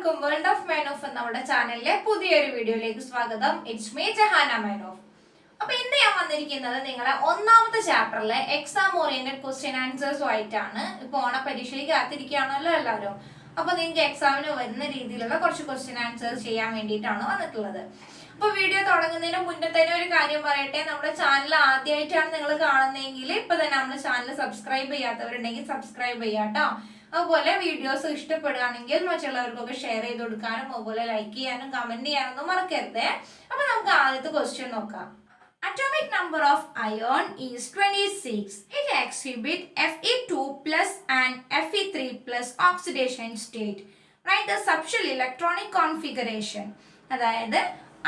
എല്ലാവർക്കും world of മൈനോഫ് നമ്മുടെ ചാനലിലെ പുതിയൊരു വീഡിയോയിലേക്ക് സ്വാഗതം. ഇറ്റ്സ് മീ ജഹാന മൈനോഫ്. അപ്പൊ ഇന്ന് ഞാൻ വന്നിരിക്കുന്നത് നിങ്ങളെ ഒന്നാമത്തെ ചാപ്റ്ററിലെ എക്സാം ഓറിയന്റഡ് ക്വസ്റ്റ്യൻ ആൻസേഴ്സും ആയിട്ടാണ്. ഇപ്പൊ ഓണപരീക്ഷയ്ക്ക് കാത്തിരിക്കുകയാണല്ലോ എല്ലാവരും. അപ്പൊ നിങ്ങൾക്ക് എക്സാമിന് വരുന്ന രീതിയിലുള്ള കുറച്ച് ക്വസ്റ്റ്യൻ ആൻസേഴ്സ് ചെയ്യാൻ വേണ്ടിയിട്ടാണ് വന്നിട്ടുള്ളത്. അപ്പൊ വീഡിയോ തുടങ്ങുന്നതിന് മുന്നേ തന്നെ ഒരു കാര്യം പറയട്ടെ, നമ്മുടെ ചാനൽ ആദ്യമായിട്ടാണ് നിങ്ങൾ കാണുന്നതെങ്കിൽ ഇപ്പൊ തന്നെ നമ്മുടെ ചാനൽ സബ്സ്ക്രൈബ് ചെയ്യാത്തവരുണ്ടെങ്കിൽ സബ്സ്ക്രൈബ് ചെയ്യാട്ടോ. അതുപോലെ വീഡിയോസ് ഇഷ്ടപ്പെടുകയാണെങ്കിൽ മറ്റുള്ളവർക്കൊക്കെ ഷെയർ ചെയ്ത് കൊടുക്കാനും അതുപോലെ ലൈക്ക് ചെയ്യാനും കമന്റ് ചെയ്യാനൊന്നും മറക്കരുത്. അപ്പൊ നമുക്ക് ആദ്യത്തെ ക്വസ്റ്റ്യൻ നോക്കാം. Atomic number of iron is 26. It exhibit Fe2 plus and Fe3 plus oxidation state. Write the subshell electronic configuration. അതായത്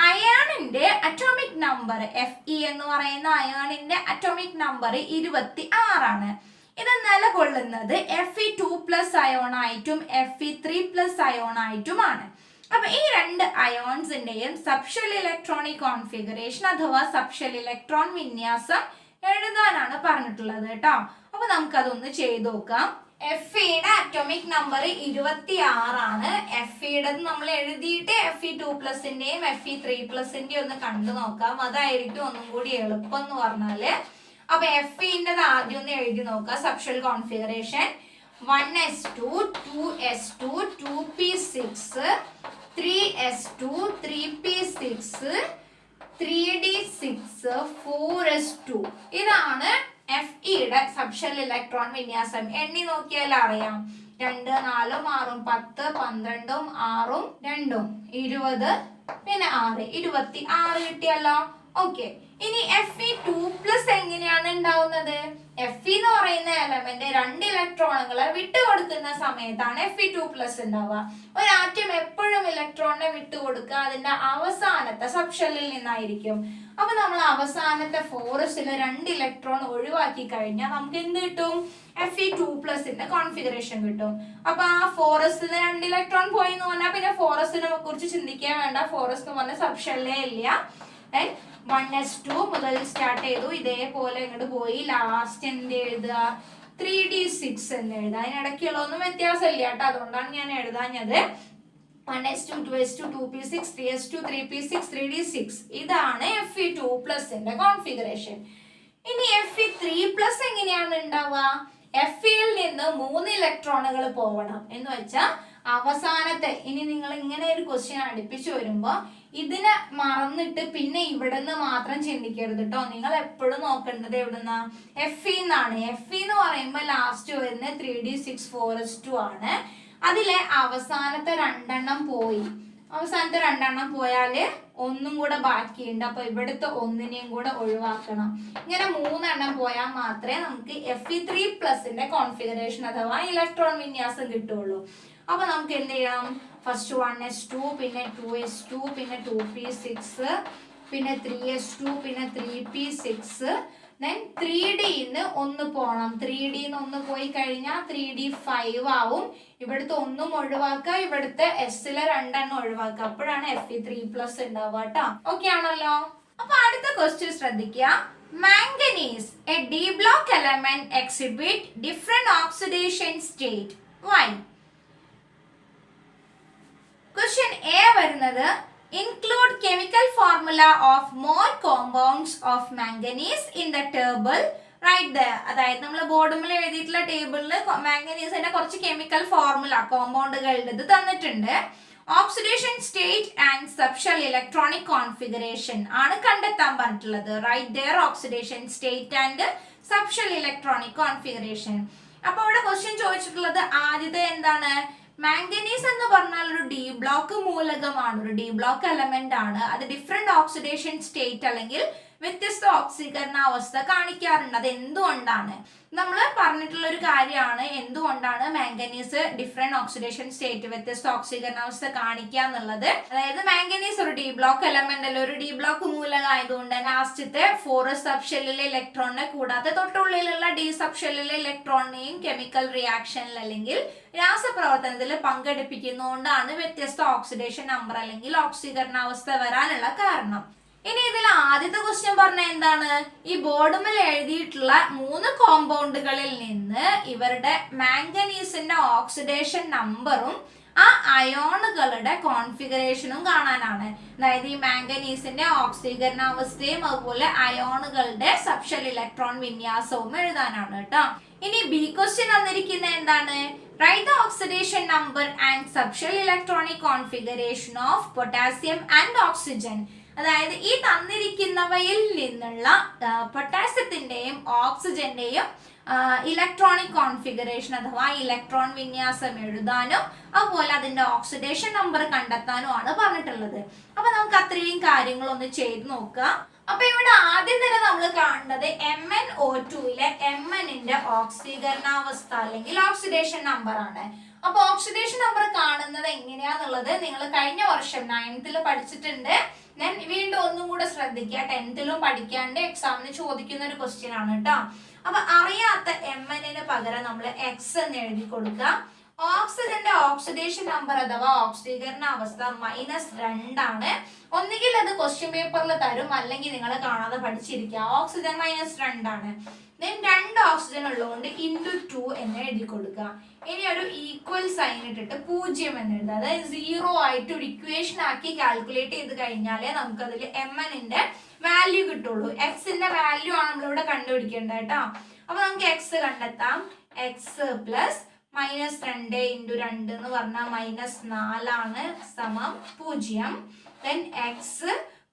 അയണിന്റെ അറ്റോമിക് നമ്പർ Fe എന്ന് പറയുന്ന അയണിന്റെ അറ്റോമിക് നമ്പർ 26 ആണ്. ഇത് നിലകൊള്ളുന്നത് Fe2 പ്ലസ് അയോൺ ആയിട്ടും Fe3 പ്ലസ് അയോൺ ആയിട്ടുമാണ്. അപ്പൊ ഈ രണ്ട് അയോൺസിന്റെയും സബ്ഷെൽ ഇലക്ട്രോണിക് കോൺഫിഗറേഷൻ അഥവാ സബ്ഷെൽ ഇലക്ട്രോൺ വിന്യാസം എഴുതാനാണ് പറഞ്ഞിട്ടുള്ളത് കേട്ടോ. അപ്പൊ നമുക്കതൊന്ന് ചെയ്തു നോക്കാം. Feയുടെ അറ്റോമിക് നമ്പർ 26 ആണ്. Feയുടെ നമ്മൾ എഴുതിയിട്ട് Fe2 പ്ലസിന്റെയും Fe3 പ്ലസിന്റെയും ഒന്ന് കണ്ടു നോക്കാം. അതായിരിക്കും ഒന്നും കൂടി എളുപ്പം എന്ന് പറഞ്ഞാല്. അപ്പൊ Feന്റെ ആദ്യം ഒന്ന് എഴുതി നോക്കാം. Subshell configuration 1s2 2s2 2p6 3s2 3p6 3d6 4s2. ഇതാണ് Feയുടെ സബ്ഷെൽ ഇലക്ട്രോൺ വിന്യാസം. എണ്ണി നോക്കിയാൽ അറിയാം. 2 4 6 10 12 6 2 20 പിന്നെ 6 26 കിട്ടിയല്ലോ. ഓക്കെ, ഇനി Fe2 പ്ലസ് എങ്ങനെയാണ് ഉണ്ടാവുന്നത്? Fe എന്ന് പറയുന്ന എലമെന്റ് 2 ഇലക്ട്രോണുകളെ വിട്ടുകൊടുക്കുന്ന സമയത്താണ് Fe2 പ്ലസ് ഉണ്ടാവുക. ഒരു ആറ്റം എപ്പോഴും ഇലക്ട്രോണിനെ വിട്ടുകൊടുക്കുക അതിന്റെ അവസാനത്തെ സബ്ഷെല്ലിൽ നിന്നായിരിക്കും. അപ്പൊ നമ്മൾ അവസാനത്തെ ഫോറസ്റ്റിലെ 2 ഇലക്ട്രോൺ ഒഴിവാക്കി കഴിഞ്ഞാൽ നമുക്ക് എന്ത് കിട്ടും? Fe2 പ്ലസിന്റെ കോൺഫിഗറേഷൻ കിട്ടും. അപ്പൊ ആ ഫോറസ്റ്റിന് 2 ഇലക്ട്രോൺ പോയി എന്ന് പറഞ്ഞാൽ പിന്നെ ഫോറസ്റ്റിനെ കുറിച്ച് ചിന്തിക്കാൻ വേണ്ട. ഫോറസ്റ്റ് എന്ന് പറഞ്ഞ സബ്ഷെല്ലേ ഇല്ല. 1s2 മുതൽ സ്റ്റാർട്ട് ചെയ്തു, ഇതേപോലെ ഇങ്ങോട്ട് പോയി ലാസ്റ്റ് എന്ത് എഴുതുക? 3d6 എന്ന് എഴുതുക. അതിനിടയ്ക്കുള്ള ഒന്നും വ്യത്യാസമില്ല കേട്ടോ, അതുകൊണ്ടാണ് ഞാൻ എഴുതാഞ്ഞത്. 1s2 2s2 2p6 3s2 3p6 3d6. ഇതാണ് Fe2 പ്ലസിന്റെ കോൺഫിഗറേഷൻ. ഇനി Fe3 പ്ലസ് എങ്ങനെയാണ് ഉണ്ടാവുക? Feയിൽ നിന്ന് 3 ഇലക്ട്രോണുകൾ പോവണം എന്ന് വെച്ചാൽ അവസാനത്തെ, ഇനി നിങ്ങൾ ഇങ്ങനെ ഒരു ക്വസ്റ്റ്യൻ അടുപ്പിച്ചു വരുമ്പോ ഇതിനെ മറന്നിട്ട് പിന്നെ ഇവിടുന്ന് മാത്രം ചിന്തിക്കരുത് കേട്ടോ. നിങ്ങൾ എപ്പോഴും നോക്കേണ്ടത് എവിടുന്നാ? Fe എന്നാണ്. Fe എന്ന് പറയുമ്പോൾ ലാസ്റ്റ് വരുന്ന 3d6 4s2 ആണ്. അതിലെ അവസാനത്തെ 2 പോയി. അവസാനത്തെ 2 പോയാല് ഒന്നും കൂടെ ബാക്കിയുണ്ട്. അപ്പൊ ഇവിടുത്തെ ഒന്നിനെയും കൂടെ ഒഴിവാക്കണം. ഇങ്ങനെ 3 പോയാൽ മാത്രമേ നമുക്ക് Fe3 പ്ലസിന്റെ കോൺഫിഗറേഷൻ അഥവാ ഇലക്ട്രോൺ വിന്യാസം കിട്ടുള്ളൂ. അപ്പൊ നമുക്ക് എന്ത് ചെയ്യാം? ഫസ്റ്റ് 1s2 പിന്നെ 2s2 പിന്നെ 2p6 പിന്നെ 3s2 പിന്നെ 3p6 then 3d ഒന്ന് പോണം. 3d ഒന്ന് പോയി കഴിഞ്ഞാൽ 3d5 ആവും. ഇവിടുത്തെ ഒന്നും ഒഴിവാക്കുക, ഇവിടുത്തെ എസിലെ 2 ഒഴിവാക്കുക. അപ്പോഴാണ് Fe3 പ്ലസ് ഉണ്ടാവുക കേട്ടോ. ഓക്കെ ആണല്ലോ. അപ്പൊ അടുത്ത ക്വസ്റ്റ്യൻ ശ്രദ്ധിക്കുക. Manganese a d block element exhibit different oxidation state. Why? Question a വരുന്നത് include chemical formula of more compounds of manganese in the table right there. അതായത് നമ്മൾ ബോർഡിൽ എഴുതിയിട്ടുള്ള ടേബിളിൽ മാംഗനീസിന്റെ കുറച്ച് കെമിക്കൽ ഫോർമുല കോമ്പൗണ്ടുകളുടെ തന്നിട്ടുണ്ട്. Oxidation state and subshell electronic configuration ആണ് കണ്ടെത്താൻ പറഞ്ഞിട്ടുള്ളത്. Right there oxidation state and subshell electronic configuration. അപ്പൊ ഇവിടെ ക്വസ്റ്റ്യൻ ചോദിച്ചിട്ടുള്ളത് ആദ്യത്തെ എന്താണ്? മാംഗനീസ് എന്ന് പറഞ്ഞാൽ ഒരു ഡി ബ്ലോക്ക് മൂലകമാണ്, ഒരു ഡി ബ്ലോക്ക് എലമെന്റ് ആണ്. അത് ഡിഫറെന്റ് ഓക്സിഡേഷൻ സ്റ്റേറ്റ് അല്ലെങ്കിൽ വ്യത്യസ്ത ഓക്സീകരണാവസ്ഥ കാണിക്കാറുണ്ട്. അത് എന്തുകൊണ്ടാണ്? നമ്മൾ പറഞ്ഞിട്ടുള്ള ഒരു കാര്യമാണ് എന്തുകൊണ്ടാണ് മാംഗനീസ് ഡിഫറെന്റ് ഓക്സിഡേഷൻ സ്റ്റേറ്റ് വ്യത്യസ്ത ഓക്സീകരണാവസ്ഥ കാണിക്കുക എന്നുള്ളത്. അതായത് മാംഗനീസ് ഒരു ഡി ബ്ലോക്ക് എലമെന്റ് അല്ല, ഒരു ഡി ബ്ലോക്ക് മൂലകം ആയതുകൊണ്ട് ലാസ്റ്റത്തെ 4s സബ്ഷെല്ലിലെ ഇലക്ട്രോണിനെ കൂടാതെ തൊട്ടുള്ളിലുള്ള ഡി സബ്ഷെല്ലിലെ ഇലക്ട്രോണിനെയും കെമിക്കൽ റിയാക്ഷനിൽ അല്ലെങ്കിൽ രാസപ്രവർത്തനത്തിൽ പങ്കെടുപ്പിക്കുന്നതുകൊണ്ടാണ് വ്യത്യസ്ത ഓക്സിഡേഷൻ നമ്പർ അല്ലെങ്കിൽ ഓക്സീകരണാവസ്ഥ വരാനുള്ള കാരണം. ഇനി ഇതിൽ ആദ്യത്തെ ക്വസ്റ്റ്യൻ പറഞ്ഞ എന്താണ്? ഈ ബോർഡുമിൽ എഴുതിയിട്ടുള്ള 3 കോമ്പൗണ്ടുകളിൽ നിന്ന് ഇവരുടെ മാംഗനീസിന്റെ ഓക്സിഡേഷൻ നമ്പറും ആ അയോണുകളുടെ കോൺഫിഗറേഷനും കാണാനാണ്. അതായത് ഈ മാംഗനീസിന്റെ ഓക്സീകരണാവസ്ഥയും അതുപോലെ അയോണുകളുടെ സബ്ഷെൽ ഇലക്ട്രോൺ വിന്യാസവും എഴുതാനാണ് കേട്ടോ. ഇനി ബി ക്വസ്റ്റ്യൻ തന്നിരിക്കുന്ന എന്താണ്? Write the oxidation number and subshell electronic configuration of potassium and oxygen. അതായത് ഈ തന്നിരിക്കുന്നവയിൽ നിന്നുള്ള പൊട്ടാസ്യത്തിന്റെയും ഓക്സിജന്റെയും ഇലക്ട്രോണിക് കോൺഫിഗറേഷൻ അഥവാ ഇലക്ട്രോൺ വിന്യാസം എഴുതാനും അതുപോലെ അതിന്റെ ഓക്സിഡേഷൻ നമ്പർ കണ്ടെത്താനുമാണ് പറഞ്ഞിട്ടുള്ളത്. അപ്പൊ നമുക്ക് അത്രയും കാര്യങ്ങളൊന്ന് ചെയ്ത് നോക്കാം. അപ്പൊ ഇവിടെ ആദ്യം തന്നെ നമ്മൾ കാണുന്നത് MnO2ലെ Mnന്റെ ഓക്സീകരണാവസ്ഥ അല്ലെങ്കിൽ ഓക്സിഡേഷൻ നമ്പർ ആണ്. അപ്പൊ ഓക്സിഡേഷൻ നമ്പർ കാണുന്നത് എങ്ങനെയാന്നുള്ളത് നിങ്ങൾ കഴിഞ്ഞ വർഷം 9th പഠിച്ചിട്ടുണ്ട്. ഞാൻ വീണ്ടും ഒന്നും കൂടെ ശ്രദ്ധിക്കുക, 10th പഠിക്കാണ്ട് എക്സാമിന് ചോദിക്കുന്ന ഒരു ക്വസ്റ്റ്യൻ ആണ് കേട്ടോ. അപ്പൊ അറിയാത്ത Mnന് പകരം നമ്മൾ X എന്ന് എഴുതി കൊടുക്കുക. ഓക്സിജന്റെ ഓക്സിഡേഷൻ നമ്പർ അഥവാ ഓക്സീകരണ അവസ്ഥ -2 ആണ്. ഒന്നുകിൽ അത് ക്വസ്റ്റ്യൻ പേപ്പറിൽ തരും, അല്ലെങ്കിൽ നിങ്ങൾ കാണാതെ പഠിച്ചിരിക്കുക. ഓക്സിജൻ -2 ആണ്. ദെൻ 2 ഓക്സിജൻ ഉള്ളതുകൊണ്ട് *2 എന്ന് എഴുതി കൊടുക്കുക. ഇനി ഒരു ഈക്വൽ സൈൻ ഇട്ടിട്ട് 0 എന്ന് എഴുതുക. അതായത് 0 ആയിട്ട് ഒരു ഇക്വേഷൻ ആക്കി കാൽക്കുലേറ്റ് ചെയ്ത് കഴിഞ്ഞാലേ നമുക്ക് അതിൽ Mnന്റെ വാല്യൂ കിട്ടുള്ളൂ. എക്സിന്റെ വാല്യൂ ആണ് നമ്മളിവിടെ കണ്ടുപിടിക്കേണ്ടത് കേട്ടോ. അപ്പൊ നമുക്ക് X കണ്ടെത്താം. X പ്ലസ് -2 × 2 എന്ന് പറഞ്ഞാൽ -4 ആണ് സമം 0. ദെൻ X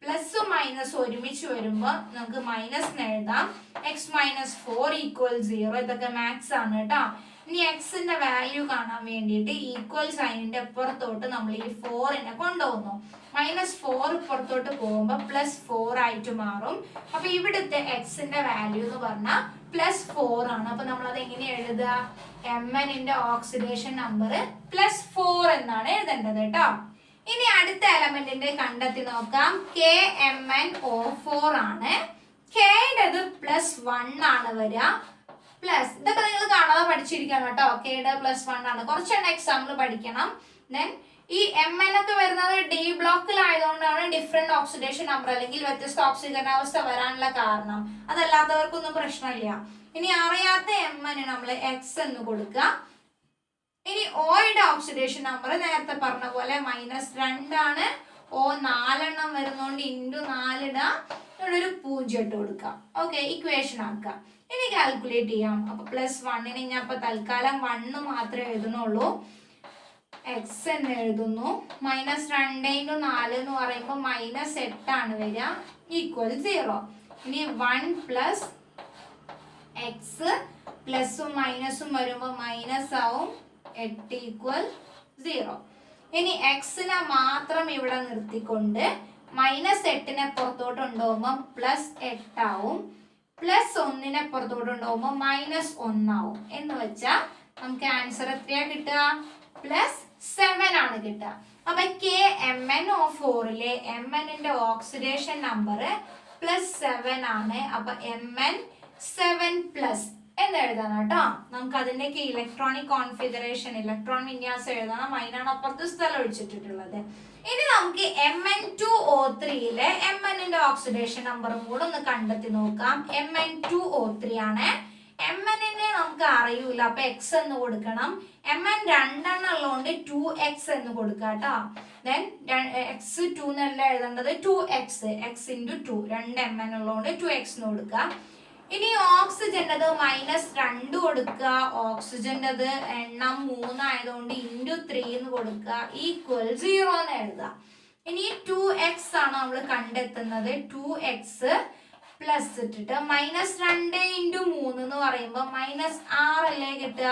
പ്ലസും മൈനസ് ഒരുമിച്ച് വരുമ്പോൾ നമുക്ക് മൈനസ് എഴുതാം. X - 4 = 0. ഇതൊക്കെ മാത്സ് ആണ് കേട്ടോ. ഇനി എക്സിന്റെ വാല്യൂ കാണാൻ വേണ്ടിയിട്ട് ഈക്വൽ സൈനിന്റെ അപ്പുറത്തോട്ട് നമ്മൾ ഈ 4നെ കൊണ്ടുപോകുന്നു. -4 പുറത്തോട്ട് പോകുമ്പോൾ +4 ആയിട്ട് മാറും. അപ്പൊ ഇവിടുത്തെ എക്സിന്റെ വാല്യൂ എന്ന് പറഞ്ഞാൽ +4 ആണ്. അപ്പൊ നമ്മൾ അത് എങ്ങനെ എഴുതുക? Mnന്റെ ഓക്സിഡേഷൻ നമ്പർ +4 എന്നാണ് എഴുതേണ്ടത് കേട്ടോ. ഇനി അടുത്ത എലമെന്റിന്റെ കണ്ടെത്തി നോക്കാം. KMnO4 ആണ്. Kയുടേത് +1 ആണ് വരിക. പ്ലസ് ഇതൊക്കെ നിങ്ങൾ കാണാതെ പഠിച്ചിരിക്കണം കേട്ടോ. Kയുടെ +1 ആണ്. കുറച്ചെണ്ണം എക്സാമ്പിൾ പഠിക്കണം. ദെൻ ഈ Mn ഒക്കെ വരുന്നത് ഡി ബ്ലോക്കിലായതുകൊണ്ടാണ് ഡിഫറെന്റ് ഓക്സിഡേഷൻ നമ്പർ അല്ലെങ്കിൽ വ്യത്യസ്ത ഓക്സീകരണാവസ്ഥ വരാനുള്ള കാരണം. അതല്ലാത്തവർക്കൊന്നും പ്രശ്നമില്ല. ഇനി അറിയാത്ത Mn നമ്മൾ X എന്ന് കൊടുക്കുക. ഇനി ഓയുടെ ഓക്സിഡേഷൻ നമ്പർ നേരത്തെ പറഞ്ഞ പോലെ -2 ആണ്. O 4 എണ്ണം വരുന്നോണ്ട് *4 ഇടുക. ഇവിടെ ഒരു 0 ഇട്ട് കൊടുക്കുക. ഓക്കെ, ഇക്വേഷൻ ആക്കുക. ഇനി കാൽക്കുലേറ്റ് ചെയ്യാം. അപ്പൊ +1ന് ഞാൻ ഇപ്പൊ തൽക്കാലം 1 മാത്രമേ എഴുതുന്നുള്ളൂ. X എന്ന് എഴുതുന്നു. -2 × 4 എന്ന് പറയുമ്പോൾ -8 ആണ് വരിക. =0. ഇനി 1 + X പ്ലസും മൈനസും വരുമ്പോൾ മൈനസ് ആവും. 8 = 0. ഇനി Xനെ മാത്രം ഇവിടെ നിർത്തിക്കൊണ്ട് -8നെ പുറത്തോട്ട് കൊണ്ടുപോകുമ്പോൾ +8 ആവും. +1നെ പുറത്തോട്ട് കൊണ്ടുപോകുമ്പോൾ -1 ആവും. എന്ന് വെച്ചാൽ നമുക്ക് ആൻസർ എത്രയാ കിട്ടുക? +7 ആണ് കിട്ടുക. അപ്പൊ KMnO4ലെ Mnന്റെ ഓക്സിഡേഷൻ നമ്പർ +7 ആണ്. അപ്പൊ Mn 7+ എന്ന് എഴുതണം കേട്ടോ. നമുക്ക് അതിന്റെയൊക്കെ ഇലക്ട്രോണിക് കോൺഫിഗറേഷൻ ഇലക്ട്രോൺ വിന്യാസം എഴുതണം. അതിനാണ് അപ്പുറത്ത് സ്ഥലം ഒഴിച്ചിട്ടുള്ളത്. ഇനി നമുക്ക് Mn2O3ലെ Mnന്റെ ഓക്സിഡേഷൻ നമ്പറും കൂടെ ഒന്ന് കണ്ടെത്തി നോക്കാം. Mn2O3 ആണ്. Mnനെ നമുക്ക് അറിയൂല, അപ്പൊ X എന്ന് കൊടുക്കണം. Mn 2 എണ്ണം ഉള്ളതുകൊണ്ട് 2X എന്ന് കൊടുക്കുക കേട്ടോ. ദെൻ X 2 എന്നല്ല എഴുതേണ്ടത്, 2X. X × 2 2 Mn ഉള്ളതുകൊണ്ട് 2X എന്ന് കൊടുക്കുക. ഇനി ഓക്സിജൻ്റെത് -2 കൊടുക്കുക. ഓക്സിജൻ്റെത് എണ്ണം 3 ആയതുകൊണ്ട് *3 എന്ന് കൊടുക്കുക. =0 എന്ന് എഴുതുക. ഇനി 2X ആണ് നമ്മൾ കണ്ടെത്തുന്നത്. 2X പ്ലസ് ഇട്ടിട്ട് -2 × 3 എന്ന് പറയുമ്പോൾ -6 അല്ലേ കിട്ടുക?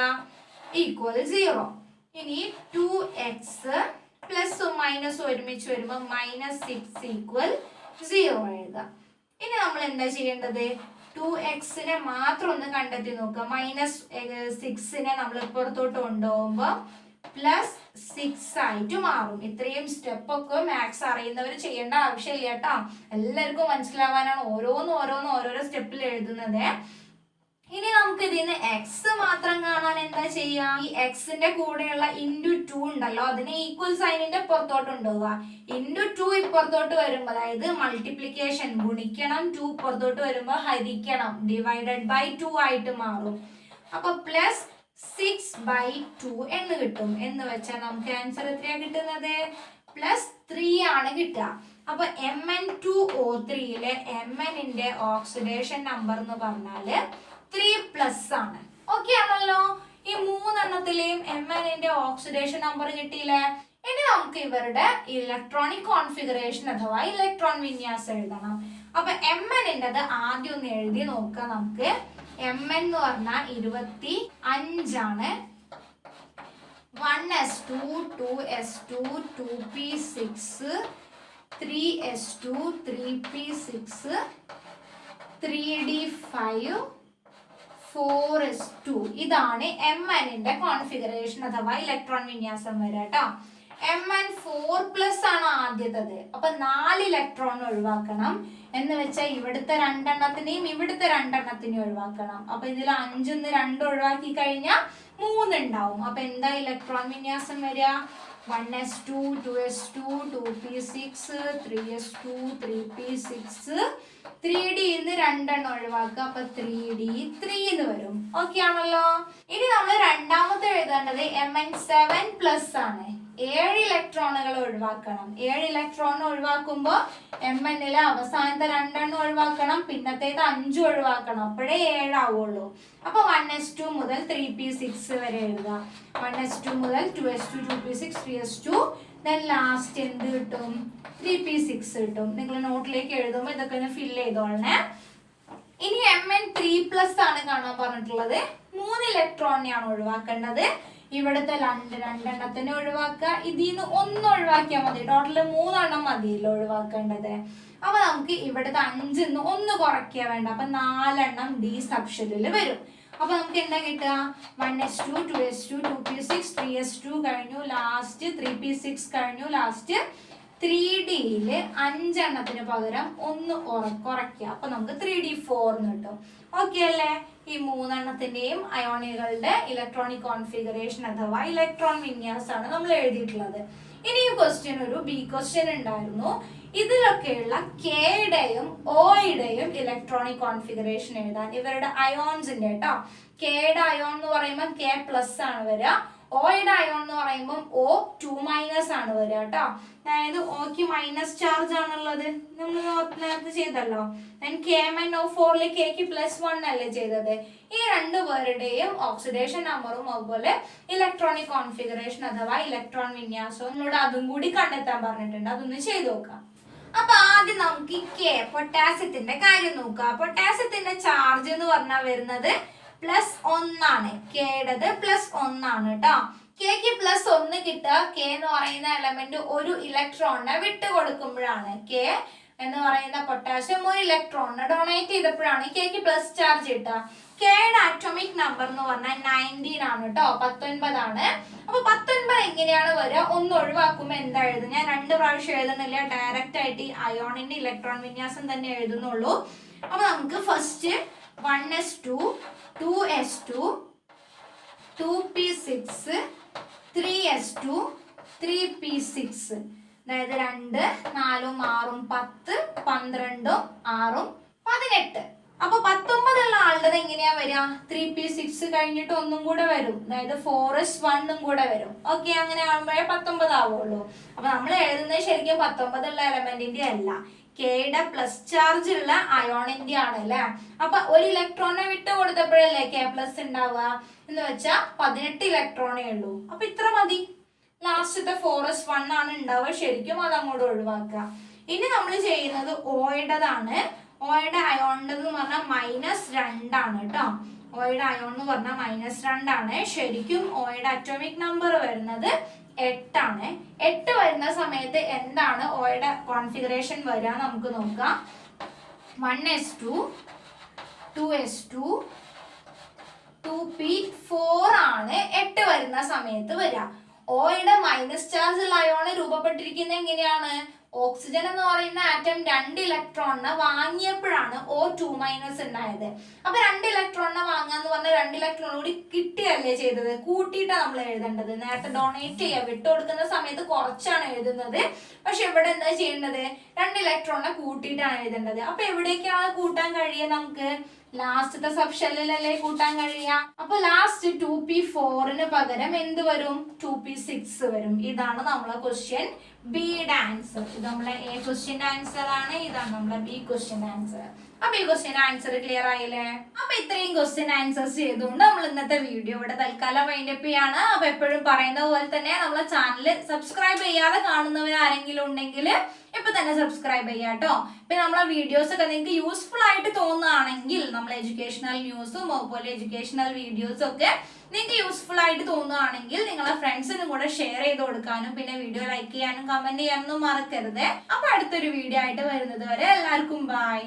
=0. ഇനി 2X പ്ലസും മൈനസും ഒരുമിച്ച് വരുമ്പോൾ -6 = 0 എഴുതുക. ഇനി നമ്മൾ എന്താ ചെയ്യേണ്ടത്? 2Xനെ മാത്രം ഒന്ന് കണ്ടെത്തി നോക്കുക. -6നെ നമ്മൾ പുറത്തോട്ട് കൊണ്ടുപോകുമ്പോൾ +6 ആയിട്ട് മാറും. ഇത്രയും സ്റ്റെപ്പ് ഒക്കെ മാത്സ് അറിയുന്നവർ ചെയ്യേണ്ട ആവശ്യമില്ല കേട്ടോ. എല്ലാവർക്കും മനസ്സിലാവാനാണ് ഓരോരോ സ്റ്റെപ്പിൽ എഴുതുന്നത്. ഇനി നമുക്ക് ഇതിന് X മാത്രം കാണാൻ എന്താ ചെയ്യാ? ഈ Xന്റെ കൂടെയുള്ള *2 ഉണ്ടല്ലോ, അതിനെ ഈക്വൽ സൈനിന്റെ പുറത്തോട്ട് കൊണ്ടുപോവുക. *2 ഇപ്പുറത്തോട്ട് വരുമ്പോൾ, അതായത് മൾട്ടിപ്ലിക്കേഷൻ ഗുണിക്കണം, 2 പുറത്തോട്ട് വരുമ്പോൾ ഹരിക്കണം, /2 ആയിട്ട് മാറും. അപ്പൊ 6/2 എന്ന് കിട്ടും. എന്ന് വെച്ചാൽ നമുക്ക് ആൻസർ എത്രയാ കിട്ടുന്നത്? +3 ആണ് കിട്ടുക. അപ്പൊ Mn2O3യിലെ Mnന്റെ ഓക്സിഡേഷൻ നമ്പർ എന്ന് പറഞ്ഞാല് 3+ ആണ്. ഓക്കെ ആണല്ലോ? ഈ മൂന്നെണ്ണത്തിലെയും Mnന്റെ ഓക്സിഡേഷൻ നമ്പർ കിട്ടിയില്ലേ? ഇനി നമുക്ക് ഇവരുടെ ഇലക്ട്രോണിക് കോൺഫിഗറേഷൻ അഥവാ ഇലക്ട്രോൺ വിന്യാസം എഴുതണം. അപ്പൊ Mnന്റേത് ആദ്യം ഒന്ന് എഴുതി നോക്കാം നമുക്ക്. Mn എന്ന് പറഞ്ഞാൽ 25 ആണ്. 1s2 2s2 2p6 3s2 3p6 3d5 4s2. ഇതാണ് Mnന്റെ കോൺഫിഗറേഷൻ അഥവാ ഇലക്ട്രോൺ വിന്യാസം വരെ ട്ടോ. Mn 4+ ആണ് ആദ്യത്തേത്. അപ്പൊ 4 ഇലക്ട്രോൺ ഒഴിവാക്കണം. എന്ന് വെച്ചാൽ ഇവിടുത്തെ 2 എണ്ണത്തിനെയും ഇവിടുത്തെ 2 എണ്ണത്തിനെയും ഒഴിവാക്കണം. അപ്പൊ ഇതിൽ 5ന്ന് 2 ഒഴിവാക്കി കഴിഞ്ഞാൽ 3 ഉണ്ടാവും. അപ്പൊ എന്താ ഇലക്ട്രോൺ വിന്യാസം വരിക? 1s2 2s2 2p6 3s2 3p6 3d 2 ഒഴിവാക്കുക. അപ്പൊ 3d3 എന്ന് വരും. ഓക്കെ ആണല്ലോ? ഇനി നമ്മൾ രണ്ടാമത്തെ എഴുതേണ്ടത് Mn7+ ആണ്. 7 ഇലക്ട്രോണുകൾ ഒഴിവാക്കണം. 7 ഇലക്ട്രോൺ ഒഴിവാക്കുമ്പോൾ Mnലെ അവസാനത്തെ 2 ഒഴിവാക്കണം. പിന്നത്തേത് 5 ഒഴിവാക്കണം. അപ്പോഴേ 7 ആവുള്ളൂ. അപ്പൊ 1s2 മുതൽ 3p6 വരെ എഴുതുക. 1s2 മുതൽ 2s2 2p6 3s2 then last എന്ത് കിട്ടും? 3p6 കിട്ടും. നിങ്ങൾ നോട്ടിലേക്ക് എഴുതുമ്പോൾ ഇതൊക്കെ ഒന്ന് ഫില്ല് ചെയ്തോളണേ. ഇനി Mn3+ ആണ് കാണാൻ പറഞ്ഞിട്ടുള്ളത്. 3 ഇലക്ട്രോണിനെയാണ് ഒഴിവാക്കേണ്ടത്. ഇവിടുത്തെ 2 എണ്ണത്തിനെ ഒഴിവാക്കുക. ഇതിന്ന് 1 ഒഴിവാക്കിയാൽ മതി. ടോട്ടൽ 3 എണ്ണം മതിയല്ലോ ഒഴിവാക്കേണ്ടത്. അപ്പൊ നമുക്ക് ഇവിടുത്തെ 5ന്ന് 1 കുറയ്ക്കുക വേണ്ട. അപ്പൊ 4 എണ്ണം ഡി സബ്ഷെല്ലിൽ വരും. അപ്പൊ നമുക്ക് എന്താ കിട്ടുക? 1s2 2s2 2p6 3s2 കഴിഞ്ഞു. ലാസ്റ്റ് 3p6 കഴിഞ്ഞു. ലാസ്റ്റ് 3dയില് 5 എണ്ണത്തിന് പകരം 1 കുറയ്ക്കുക. അപ്പൊ നമുക്ക് 3d4 കിട്ടും. ഓക്കെ അല്ലേ? ഈ 3 എണ്ണത്തിന്റെയും അയോണുകളുടെ ഇലക്ട്രോണിക് കോൺഫിഗറേഷൻ അഥവാ ഇലക്ട്രോൺ വിന്യാസമാണ് നമ്മൾ എഴുതിയിട്ടുള്ളത്. ഇനി ഈ ക്വസ്റ്റ്യൻ ഒരു ബി ക്വസ്റ്റ്യൻ ഉണ്ടായിരുന്നു. ഇതിലൊക്കെയുള്ള കെയുടെയും ഒയുടെയും ഇലക്ട്രോണിക് കോൺഫിഗറേഷൻ എഴുതാൻ ഇവരുടെ അയോൺസിന്റെ കേട്ടോ. കെയുടെ അയോൺ എന്ന് പറയുമ്പോൾ K+ ആണ് വരിക. ഒയുടെ അയോൺ എന്ന് പറയുമ്പോൾ O2- ആണ് വരിക കേട്ടോ. അതായത് ഓക്ക് മൈനസ് ചാർജ് ആണുള്ളത്. നമ്മൾ നേരത്തെ ചെയ്തല്ലോ. KMnO4 Kക്ക് +1 അല്ലേ ചെയ്തത്. ഈ 2 പേരുടെയും ഓക്സിഡേഷൻ നമ്പറും അതുപോലെ ഇലക്ട്രോണിക് കോൺഫിഗറേഷൻ അഥവാ ഇലക്ട്രോൺ വിന്യാസവും നമ്മളോട് അതും കൂടി കണ്ടെത്താൻ പറഞ്ഞിട്ടുണ്ട്. അതൊന്ന് ചെയ്ത് നോക്കാം. അപ്പൊ ആദ്യം നമുക്ക് ഈ പൊട്ടാസ്യത്തിന്റെ കാര്യം നോക്കാം. പൊട്ടാസ്യത്തിന്റെ ചാർജ് എന്ന് പറഞ്ഞാൽ വരുന്നത് +1 ആണ്. കെയുടേത് +1 ആണ് കേട്ടോ. കെക്ക് +1 കിട്ടുക. കെ എന്ന് പറയുന്ന എലമെന്റ് ഒരു ഇലക്ട്രോണിനെ വിട്ടു കൊടുക്കുമ്പോഴാണ്. കെ എന്ന് പറയുന്ന പൊട്ടാസ്യം ഒരു ഇലക്ട്രോണിനെ ഡൊണേറ്റ് ചെയ്തപ്പോഴാണ് കെക്ക് പ്ലസ് ചാർജ് കിട്ടുക. കെയുടെ അറ്റോമിക് നമ്പർ എന്ന് പറഞ്ഞാൽ 19 ആണ് കേട്ടോ. 19 ആണ്. അപ്പൊ 19 എങ്ങനെയാണ് വരിക? 1 ഒഴിവാക്കുമ്പോ എന്താ എഴുതും? ഞാൻ 2 പ്രാവശ്യം എഴുതുന്നില്ല. ഡയറക്റ്റ് ആയിട്ട് ഈ അയോണിന്റെ ഇലക്ട്രോൺ വിന്യാസം തന്നെ എഴുതുന്നുള്ളൂ. അപ്പൊ നമുക്ക് first 1s2 2s2 2p6 3s2 3p6 അതായത് 2 4 6 10 12 6 18. അപ്പൊ 19 ഉള്ള ആളുടെ എങ്ങനെയാ വരിക? 3p6 കഴിഞ്ഞിട്ട് ഒന്നും കൂടെ വരും. അതായത് 4s1 കൂടെ വരും. ഓക്കെ, അങ്ങനെ ആകുമ്പോഴേ 19 ആവുള്ളൂ. അപ്പൊ നമ്മൾ എഴുതുന്നത് ശരിക്കും 19 ഉള്ള എലമെന്റിന്റെ അല്ല, കെയുടെ പ്ലസ് ചാർജ് ഉള്ള അയോണിന്റെ ആണ് അല്ലെ. അപ്പൊ ഒരു ഇലക്ട്രോണിനെ വിട്ടു കൊടുത്തപ്പോഴല്ലേ K+ ഉണ്ടാവുക. എന്ന് വെച്ചാൽ 18 ഇലക്ട്രോണേ ഉള്ളൂ. അപ്പൊ ഇത്ര മതി. ലാസ്റ്റത്തെ 4s1 ആണ് ഉണ്ടാവുക. ശരിക്കും അത് അങ്ങോട്ട് ഒഴിവാക്കുക. ഇനി നമ്മൾ ചെയ്യുന്നത് ഓയുടേതാണ്. ഓയുടെ അയോണിന്റെ എന്ന് പറഞ്ഞാൽ -2 ആണ് കേട്ടോ. ഓയുടെ അയോൺ എന്ന് പറഞ്ഞാൽ -2 ആണ്. ശരിക്കും ഓയുടെ അറ്റോമിക് നമ്പർ വരുന്നത് 8 ആണ്. 8 വരുന്ന സമയത്ത് എന്താണ് ഓയുടെ കോൺഫിഗറേഷൻ വരിക നമുക്ക് നോക്കാം. 1s2 2s2 2p4 ആണ് 8 വരുന്ന സമയത്ത് വരിക. ഓയുടെ മൈനസ് ചാർജ് ഉള്ള അയോണ് രൂപപ്പെട്ടിരിക്കുന്നത് എങ്ങനെയാണ്? ഓക്സിജൻ എന്ന് പറയുന്ന ആറ്റം 2 ഇലക്ട്രോണിനെ വാങ്ങിയപ്പോഴാണ് O2- ഉണ്ടായത്. അപ്പൊ 2 ഇലക്ട്രോണിനെ വാങ്ങാന്ന് പറഞ്ഞാൽ 2 ഇലക്ട്രോൺ കൂടി കിട്ടിയല്ലേ ചെയ്തത്. കൂട്ടിയിട്ടാണ് നമ്മൾ എഴുതേണ്ടത്. നേരത്തെ ഡൊണേറ്റ് ചെയ്യാൻ വിട്ടുകൊടുക്കുന്ന സമയത്ത് കുറച്ചാണ് എഴുതുന്നത്. പക്ഷെ ഇവിടെ എന്താ ചെയ്യേണ്ടത്? 2 ഇലക്ട്രോണിനെ കൂട്ടിയിട്ടാണ് എഴുതേണ്ടത്. അപ്പൊ എവിടേക്കാണ് കൂട്ടാൻ കഴിയുക നമുക്ക്? ലാസ്റ്റത്തെ സബ്ഷെല്ലിലല്ലേ കൂട്ടാൻ കഴിയാ. അപ്പൊ ലാസ്റ്റ് 2p4 പകരം എന്ത് വരും? 2p6 വരും. ഇതാണ് നമ്മളെ ക്വസ്റ്റ്യൻ ബിയുടെ ആൻസർ. ഇത് നമ്മളെ എ ക്വസ്റ്റ്യൻ ആൻസർ ആണ്. ഇതാണ് നമ്മളെ ബി ക്വസ്റ്റ്യൻ ആൻസർ. അപ്പൊ ഈ ക്വസ്റ്റ്യൻ ആൻസർ ക്ലിയർ ആയില്ലേ? അപ്പൊ ഇത്രയും ക്വസ്റ്റ്യൻ ആൻസേഴ്സ് ചെയ്തുകൊണ്ട് നമ്മൾ ഇന്നത്തെ വീഡിയോ ഇവിടെ തൽക്കാലം വൈൻഡപ്പ് ചെയ്യാണ്. അപ്പൊ എപ്പോഴും പറയുന്ന പോലെ തന്നെ നമ്മളെ ചാനൽ സബ്സ്ക്രൈബ് ചെയ്യാതെ കാണുന്നവർ ആരെങ്കിലും ഉണ്ടെങ്കിൽ ഇപ്പൊ തന്നെ സബ്സ്ക്രൈബ് ചെയ്യാട്ടോ. പിന്നെ നമ്മളെ വീഡിയോസ് ഒക്കെ നിങ്ങൾക്ക് യൂസ്ഫുൾ ആയിട്ട് തോന്നുകയാണെങ്കിൽ നമ്മൾ എഡ്യൂക്കേഷണൽ ന്യൂസും അതുപോലെ എഡ്യൂക്കേഷണൽ വീഡിയോസും ഒക്കെ നിങ്ങൾക്ക് യൂസ്ഫുൾ ആയിട്ട് തോന്നുകയാണെങ്കിൽ നിങ്ങളെ ഫ്രണ്ട്സിനും കൂടെ ഷെയർ ചെയ്ത് കൊടുക്കാനും പിന്നെ വീഡിയോ ലൈക്ക് ചെയ്യാനും കമന്റ് ചെയ്യാനൊന്നും മറക്കരുത്. അപ്പൊ അടുത്തൊരു വീഡിയോ ആയിട്ട് വരുന്നത് വരെ എല്ലാവർക്കും ബൈ.